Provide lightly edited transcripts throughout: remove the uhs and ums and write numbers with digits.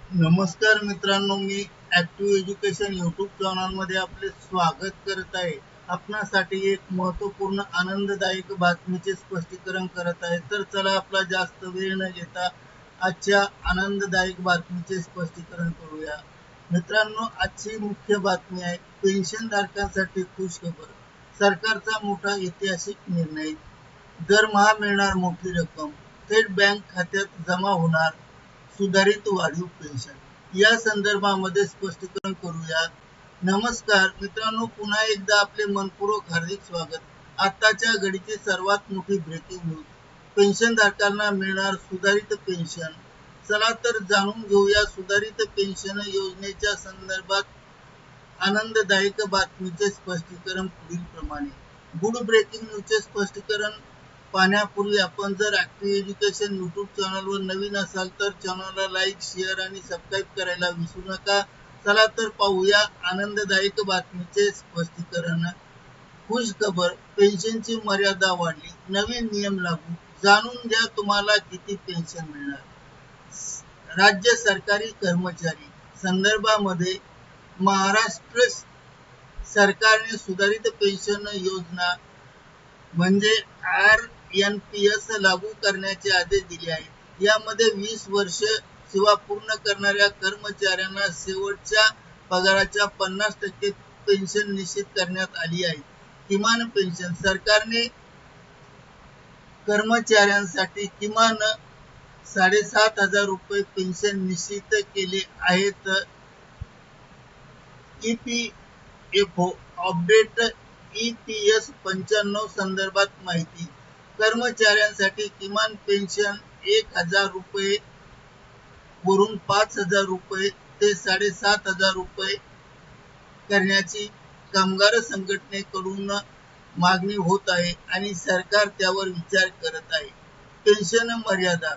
नमस्कार मित्रांनो, मी active education YouTube चॅनलमध्ये आपले स्वागत करत आहे. आपणासाठी एक महत्त्वपूर्ण आनंददायक बातमीचे स्पष्टीकरण करत आहे. तर चला आपला जास्त वेळ न घेता आजच्या आनंददायक बातमीचे स्पष्टीकरण करूया. मित्रांनो, आजची मुख्य बातमी आहे पेन्शनधारकांसाठी खुशखबर. सरकारचा मोठा ऐतिहासिक निर्णय. दरमहा मिळणार मोठी रक्कम, थेट बँक खात्यात जमा होणार. सुधारित वाढीव पेन्शन या संदर्भामध्ये स्पष्टीकरण करूया. नमस्कार मित्रांनो, पुन्हा एकदा आपले मनपूर्वक हार्दिक स्वागत. आताच्या घडीची सर्वात मोठी ब्रेकिंग न्यूज, पेन्शनधारकांना मिळणार सुधारित पेन्शन. चला तर जाणून घेऊया सुधारित पेन्शन योजनेच्या संदर्भात आनंददायक बातमीचे स्पष्टीकरण पुढील प्रमाणे. गुड ब्रेकिंग न्यूजचे स्पष्टीकरण पाहण्यापूर्वी आपण जर ॲक्टिव्ह एज्युकेशन यूट्यूब चॅनलवर नवीन असाल तर चॅनलला लाईक, शेअर आणि सबस्क्राईब करायला विसरू नका. चला तर पाहूया आनंददायक बातमीचे स्पष्टीकरण. खुश खबर, पेन्शनची मर्यादा वाढली, नवीन नियम लागू. जाणून घ्या तुम्हाला किती पेन्शन मिळणार. राज्य सरकारी कर्मचारी संदर्भामध्ये महाराष्ट्र सरकारने सुधारित पेन्शन योजना म्हणजे RNPS लागू करण्याचे आदेश दिले आहेत. यामध्ये 20 वर्ष सेवा पूर्ण करणाऱ्या कर्मचाऱ्यांना शेवटच्या पगाराच्या 50% पेन्शन निश्चित करण्यात आली आहे. किमान पेन्शन सरकारने कर्मचाऱ्यांसाठी किमान 7,500 रुपये पेन्शन निश्चित केले आहेत. EPFO अपडेट EPS 95 संदर्भात माहिती. कर्मचाऱ्यांसाठी किमान पेन्शन 1,000 रुपये वरून 5,000 रुपये ते 7,500 रुपये करण्याची कामगार संघटनेकडून मागणी होत आहे आणि सरकार त्यावर विचार करत आहे. पेन्शन मर्यादा.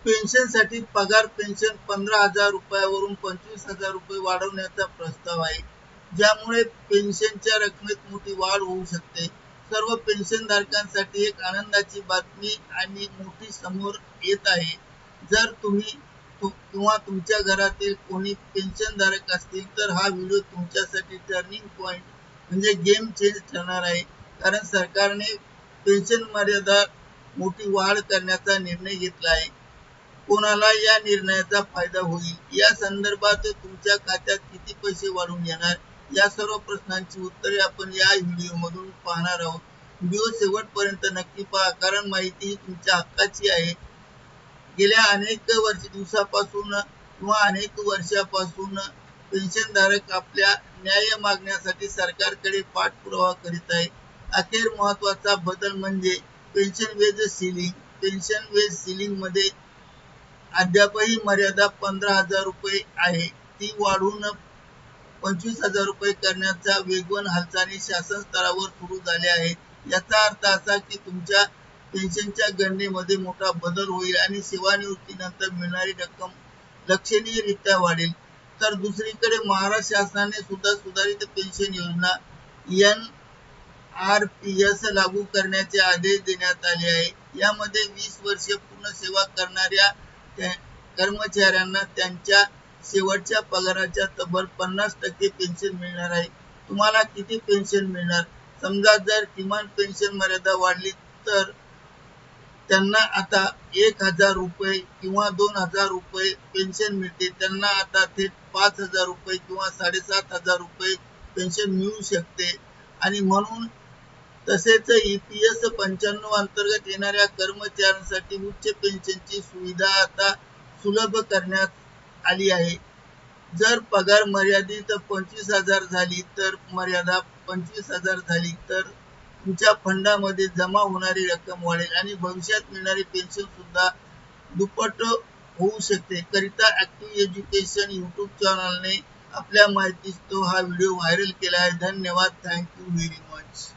पेन्शनसाठी पगार पेन्शन 15,000 रुपयावरून 25,000 रुपये वाढवण्याचा प्रस्ताव आहे, ज्यामुळे पेन्शनच्या रकमेत मोठी वाढ होऊ शकते. सर्व पेन्शनधारकांसाठी एक आनंदाची बातमी आणि मोठी समोर येत आहे. जर तुम्ही किंवा तुमच्या घरातील कोणी पेन्शनधारक असतील तर हा व्हिडिओ तुमच्यासाठी टर्निंग पॉइंट म्हणजे गेम चेंज ठरणार आहे, कारण सरकारने पेन्शन मर्यादा मोठी वाढ करण्याचा निर्णय घेतला आहे. कोणाला या निर्णयाचा फायदा होईल, या संदर्भात तुमच्या खात्यात किती पैसे वाढून येणार, या सर्व प्रश्नांची उत्तरे आपण या व्हिडिओमधून पाहणार आहोत. व्हिडिओ शेवटपर्यंत नक्की पहा, कारण माहिती ही तुमच्या हक्काची आहे. गेल्या अनेक दिवसापासून किंवा अनेक वर्षापासून पेन्शनधारक आपल्या न्याय मागण्यासाठी सरकारकडे पाठपुरावा करीत आहे. अखेर महत्त्वाचा बदल म्हणजे pension wage ceiling. Pension wage ceiling मध्ये अद्यापही मर्यादा 15,000 रुपये आहे. ती वाढवून 25,000 रुपये करण्याच्या वेगवान हालचाली शासन स्तरावर सुरू झाल्या आहेत. याचा अर्थ असा की तुमच्या पेन्शनच्या गणनेमध्ये मोठा बदल होईल आणि सेवानिवृत्तीनंतर मिळणारी रक्कम लक्षणीयरित्या वाढेल. तर दुसरीकडे महाराष्ट्र शासनाने सुद्धा सुधारित पेन्शन योजना NRPS लागू करण्याचे आदेश देण्यात आले आहे. यामध्ये 20 वर्षे पूर्ण सेवा करणाऱ्या कर्मचाऱ्यांना त्यांच्या शेवटच्या पगाराच्या तब्बल 50% पेन्शन मिळणार आहे. तुम्हाला किती पेन्शन मिळणार? समजा जर किमान पेन्शन मर्यादा वाढली तर त्यांना आता 1,000 रुपये किंवा 2,000 रुपये पेन्शन मिळते. त्यांना आता थेट 5,000 रुपये किंवा 7,500 रुपये पेन्शन मिळू शकते. आणि म्हणून तसेच EPS 95 अंतर्गत येणाऱ्या कर्मचाऱ्यांसाठी उच्च पेन्शनची सुविधा आता सुलभ करण्यात आली आहे. जर पगार मर्यादित 25,000 झाली तर मर्यादा 25,000 झाली तर तुमच्या फंडामध्ये जमा होणारी रक्कम वाढेल आणि भविष्यात मिळणारी पेन्शन सुद्धा दुप्पट होऊ शकते. करिता ॲक्टिव्ह एज्युकेशन यूट्यूब चॅनलने आपल्या माहितीस्तव हा व्हिडिओ व्हायरल केला आहे. धन्यवाद. Thank you very much.